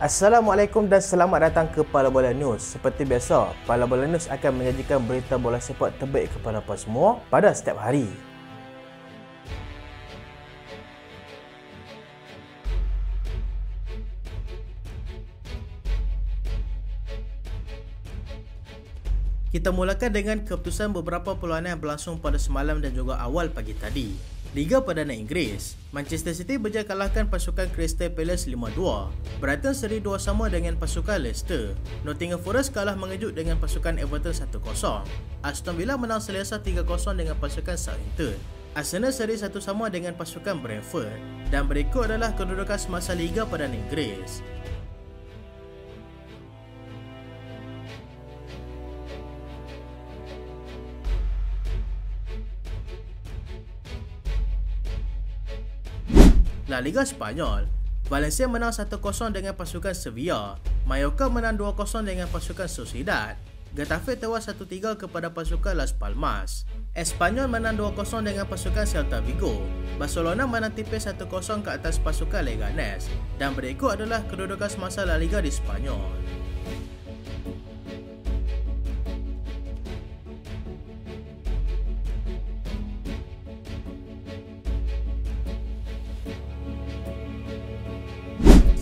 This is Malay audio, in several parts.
Assalamualaikum dan selamat datang ke Pala Bola News. Seperti biasa, Pala Bola News akan menyajikan berita bola sepak terbaik kepada anda semua pada setiap hari. Kita mulakan dengan keputusan beberapa perlawanan yang berlangsung pada semalam dan juga awal pagi tadi. Liga Perdana Inggeris, Manchester City berjaya kalahkan pasukan Crystal Palace 5-2. Brighton seri 2 sama dengan pasukan Leicester. Nottingham Forest kalah mengejut dengan pasukan Everton 1-0. Aston Villa menang selesa 3-0 dengan pasukan Southampton. Arsenal seri 1 sama dengan pasukan Brentford. Dan berikut adalah kedudukan semasa Liga Perdana Inggeris. La Liga Spanyol, Valencia menang 1-0 dengan pasukan Sevilla, Mallorca menang 2-0 dengan pasukan Sociedad, Getafe tewas 1-3 kepada pasukan Las Palmas, Espanyol menang 2-0 dengan pasukan Celta Vigo, Barcelona menang tipis 1-0 ke atas pasukan Leganes, dan berikut adalah kedudukan semasa La Liga di Spanyol.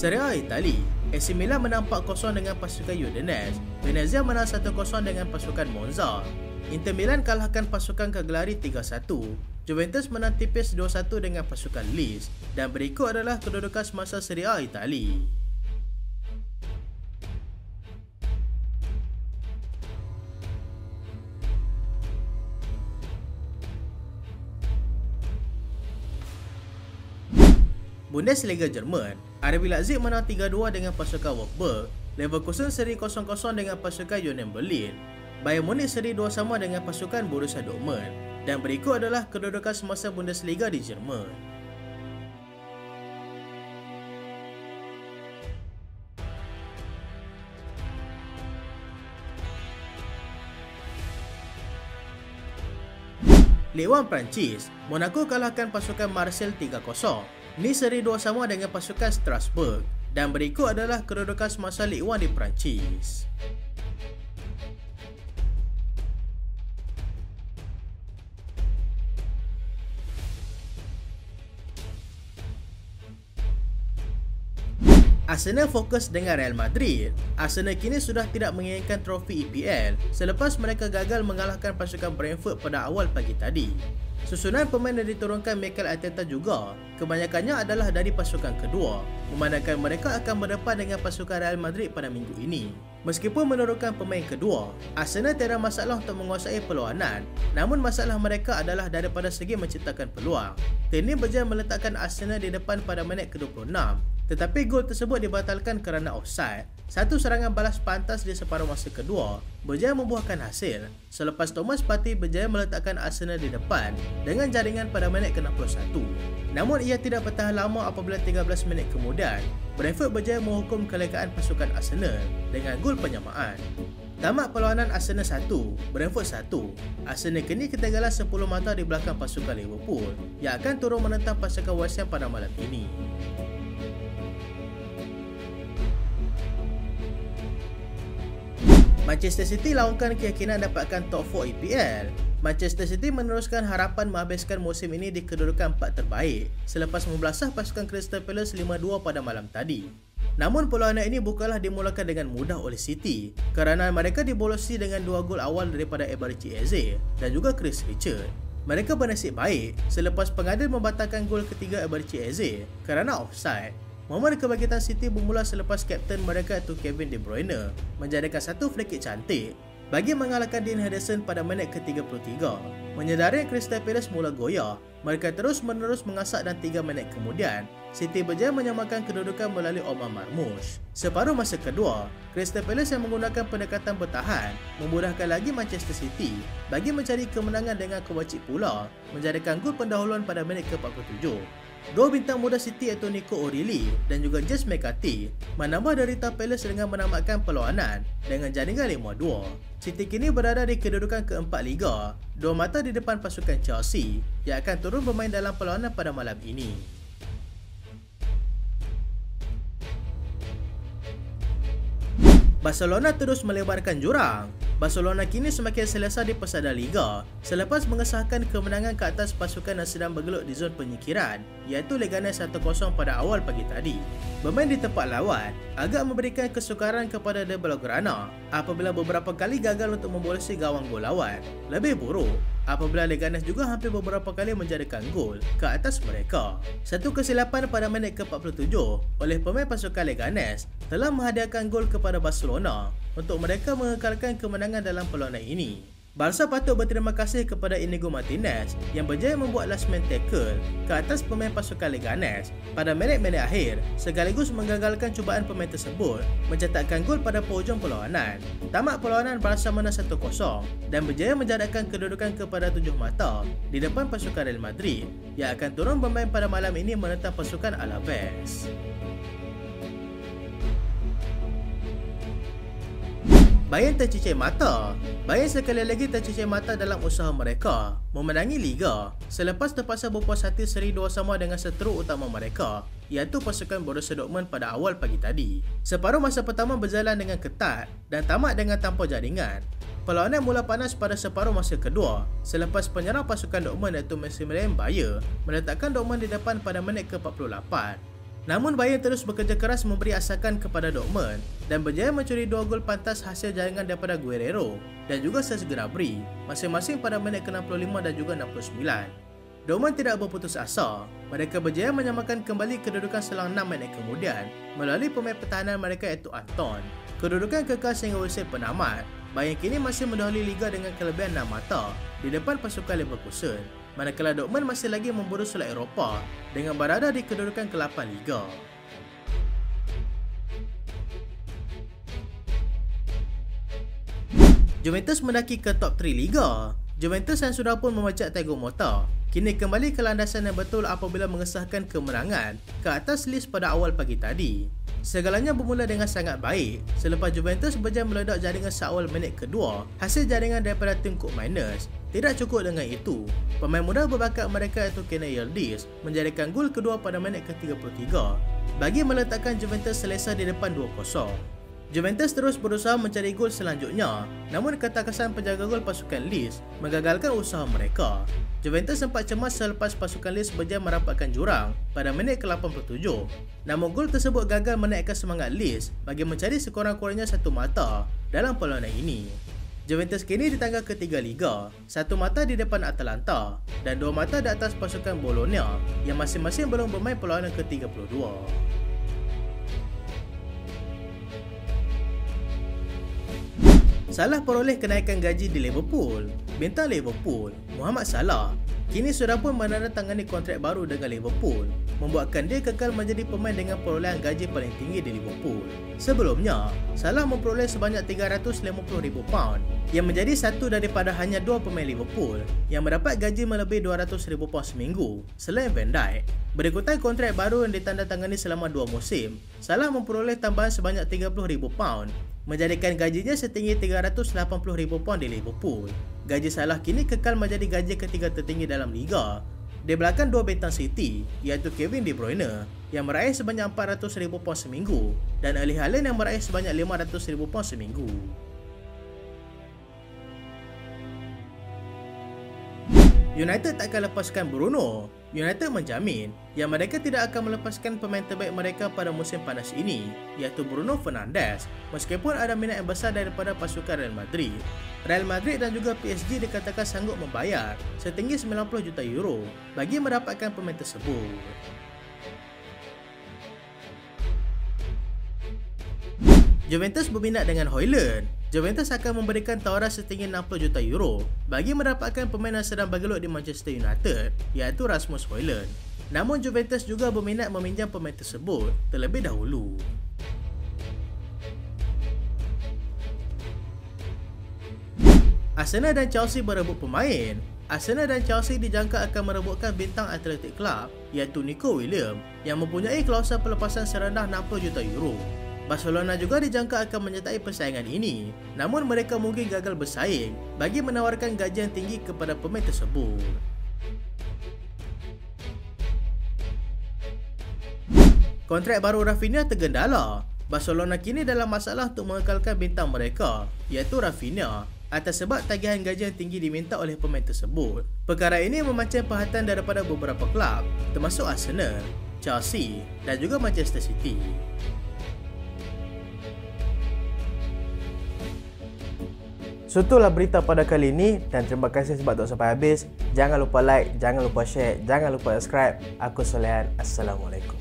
Serie A Itali, AC Milan menang 4-0 dengan pasukan Udinese, Venezia menang 1-0 dengan pasukan Monza, Inter Milan kalahkan pasukan Cagliari 3-1, Juventus menang tipis 2-1 dengan pasukan Leeds, dan berikut adalah kedudukan semasa Serie A Itali. Bundesliga Jerman, RB Leipzig menang 3-2 dengan pasukan Wolfsburg, Leverkusen seri 0-0 dengan pasukan Union Berlin, Bayern Munich seri 2 sama dengan pasukan Borussia Dortmund, dan berikut adalah kedudukan semasa Bundesliga di Jerman. Ligue 1 Prancis, Monaco kalahkan pasukan Marseille 3-0. Nice seri 2 sama dengan pasukan Strasbourg, dan berikut adalah kedudukan semasa Ligue 1 di Perancis. Arsenal fokus dengan Real Madrid. Arsenal kini sudah tidak menginginkan trofi EPL selepas mereka gagal mengalahkan pasukan Brentford pada awal pagi tadi. Susunan pemain yang diturunkan Mikel Arteta juga kebanyakannya adalah dari pasukan kedua, memandangkan mereka akan berdepan dengan pasukan Real Madrid pada minggu ini. Meskipun menurunkan pemain kedua, Arsenal tiada masalah untuk menguasai perlawanan, namun masalah mereka adalah daripada segi menciptakan peluang. Tim ini berjaya meletakkan Arsenal di depan pada minit ke-26, tetapi gol tersebut dibatalkan kerana offside. Satu serangan balas pantas di separuh masa kedua berjaya membuahkan hasil selepas Thomas Partey berjaya meletakkan Arsenal di depan dengan jaringan pada minit ke-61. Namun ia tidak bertahan lama apabila 13 minit kemudian Brentford berjaya menghukum kelegaan pasukan Arsenal dengan gol penyamaan. Tamat perlawanan Arsenal 1, Brentford 1. Arsenal kini ketinggalan 10 mata di belakang pasukan Liverpool yang akan turun menentang pasukan West Ham pada malam ini. Manchester City laungkan keyakinan dapatkan top 4 EPL. Manchester City meneruskan harapan menghabiskan musim ini di kedudukan 4 terbaik selepas membelasah pasukan Crystal Palace 5-2 pada malam tadi. Namun perlawanan ini bukanlah dimulakan dengan mudah oleh City kerana mereka dibolosi dengan 2 gol awal daripada Eberechi Eze dan juga Chris Richard. Mereka bernasib baik selepas pengadil membatalkan gol ketiga Eberechi Eze kerana offside. Momen kebangkitan City bermula selepas kapten mereka iaitu Kevin De Bruyne menjadikan satu free kick cantik bagi mengalahkan Dean Henderson pada minit ke-33. Menyedari Crystal Palace mula goyah, mereka terus-menerus mengasak dan 3 minit kemudian, City berjaya menyamakan kedudukan melalui Omar Marmoush. Separuh masa kedua, Crystal Palace yang menggunakan pendekatan bertahan memudahkan lagi Manchester City bagi mencari kemenangan dengan kewajib pula menjadikan gol pendahuluan pada minit ke-47. Dua bintang muda City iaitu Nico O'Reilly dan juga James McCarthy menambah derita Palace dengan menamatkan perlawanan dengan jaringan 5-2. City kini berada di kedudukan keempat Liga, 2 mata di depan pasukan Chelsea yang akan turun bermain dalam perlawanan pada malam ini. Barcelona terus melebarkan jurang. Barcelona kini semakin selesa di pesada Liga selepas mengesahkan kemenangan ke atas pasukan yang sedang bergelut di zon penyingkiran, iaitu Leganes 1-0 pada awal pagi tadi. Bermain di tempat lawan agak memberikan kesukaran kepada The Blaugrana apabila beberapa kali gagal untuk membolesi gawang gol lawan. Lebih buruk apabila Leganes juga hampir beberapa kali menjadikan gol ke atas mereka. Satu kesilapan pada minit ke-47 oleh pemain pasukan Leganes telah menghadiahkan gol kepada Barcelona untuk mereka mengekalkan kemenangan dalam perlawanan ini. Barca patut berterima kasih kepada Inigo Martinez yang berjaya membuat last man tackle ke atas pemain pasukan Leganes pada minit-minit akhir sekaligus menggagalkan cubaan pemain tersebut mencetakkan gol pada penghujung perlawanan. Tamat perlawanan, Barca menang 1-0 dan berjaya menjadikan kedudukan kepada 7 mata di depan pasukan Real Madrid yang akan turun bermain pada malam ini menentang pasukan Alaves. Bayern tercicir mata. Bayern sekali lagi tercicir mata dalam usaha mereka memenangi Liga selepas terpaksa berpuas hati seri 2-2 dengan seteruk utama mereka, iaitu pasukan Borussia Dortmund pada awal pagi tadi. Separuh masa pertama berjalan dengan ketat dan tamat dengan tanpa jaringan. Perlawanan mula panas pada separuh masa kedua selepas penyerang pasukan Dortmund iaitu Maximilian Bayer meletakkan Dortmund di depan pada minit ke-48. Namun Bayern terus bekerja keras memberi asakan kepada Dortmund dan berjaya mencuri 2 gol pantas hasil jaringan daripada Guerrero dan juga Serge Gnabry masing-masing pada minit ke-65 dan juga 69. Dortmund tidak berputus asa. Mereka berjaya menyamakan kembali kedudukan selang 6 minit kemudian melalui pemain pertahanan mereka iaitu Anton. Kedudukan kekal sehingga usai penamat. Bayern kini masih mendahului Liga dengan kelebihan 6 mata di depan pasukan Leverkusen, manakala Dortmund masih lagi memburu slot Eropah dengan berada di kedudukan ke-8 Liga. Juventus mendaki ke top 3 Liga. Juventus yang sudah pun memecah Thiago Motta kini kembali ke landasan yang betul apabila mengesahkan kemenangan ke atas Leeds pada awal pagi tadi. Segalanya bermula dengan sangat baik selepas Juventus berjaya meledak jaringan seawal minit kedua hasil jaringan daripada tim Cook Miners. Tidak cukup dengan itu, pemain muda berbakat mereka iaitu Kenan Yildiz menjadikan gol kedua pada minit ke-33 bagi meletakkan Juventus selesa di depan 2-0. Juventus terus berusaha mencari gol selanjutnya, namun ketakasan penjaga gol pasukan Leeds menggagalkan usaha mereka. Juventus sempat cemas selepas pasukan Leeds berjaya merapatkan jurang pada minit ke-87. Namun gol tersebut gagal menaikkan semangat Leeds bagi mencari sekurang-kurangnya 1 mata dalam perlawanan ini. Juventus kini di tangga ketiga Liga, 1 mata di depan Atalanta dan 2 mata di atas pasukan Bologna yang masing-masing belum bermain perlawanan ke-32. Salah peroleh kenaikan gaji di Liverpool. Bintang Liverpool, Mohamed Salah, kini sudah pun menandatangani kontrak baru dengan Liverpool, membuatkan dia kekal menjadi pemain dengan perolehan gaji paling tinggi di Liverpool. Sebelumnya, Salah memperoleh sebanyak £350,000 yang menjadi satu daripada hanya 2 pemain Liverpool yang mendapat gaji melebihi £200,000 seminggu selain Van Dijk. Berikutan kontrak baru yang ditandatangani selama 2 musim, Salah memperoleh tambahan sebanyak £30,000 menjadikan gajinya setinggi £380,000 di Liverpool. Gaji Salah kini kekal menjadi gaji ketiga tertinggi dalam Liga, di belakang 2 bintang City iaitu Kevin De Bruyne yang meraih sebanyak £400,000 seminggu dan Erling Haaland yang meraih sebanyak £500,000 seminggu. United takkan lepaskan Bruno. United menjamin yang mereka tidak akan melepaskan pemain terbaik mereka pada musim panas ini, iaitu Bruno Fernandes, meskipun ada minat yang besar daripada pasukan Real Madrid. Real Madrid dan juga PSG dikatakan sanggup membayar setinggi €90 juta bagi mendapatkan pemain tersebut. Juventus berminat dengan Højlund. Juventus akan memberikan tawaran setinggi €60 juta bagi mendapatkan pemain yang sedang bergelut di Manchester United, iaitu Rasmus Højlund. Namun Juventus juga berminat meminjam pemain tersebut terlebih dahulu. Arsenal dan Chelsea berebut pemain. Arsenal dan Chelsea dijangka akan merebutkan bintang Athletic Club iaitu Nico Williams yang mempunyai klausul pelepasan serendah €60 juta. Barcelona juga dijangka akan menyertai persaingan ini, namun mereka mungkin gagal bersaing bagi menawarkan gaji yang tinggi kepada pemain tersebut. Kontrak baru Rafinha tergendala. Barcelona kini dalam masalah untuk mengekalkan bintang mereka, iaitu Rafinha, atas sebab tagihan gaji yang tinggi diminta oleh pemain tersebut. Perkara ini memancing perhatian daripada beberapa kelab, termasuk Arsenal, Chelsea dan juga Manchester City. So itulah berita pada kali ini dan terima kasih sebab tonton sampai habis. Jangan lupa like, jangan lupa share, jangan lupa subscribe. Aku Solehan. Assalamualaikum.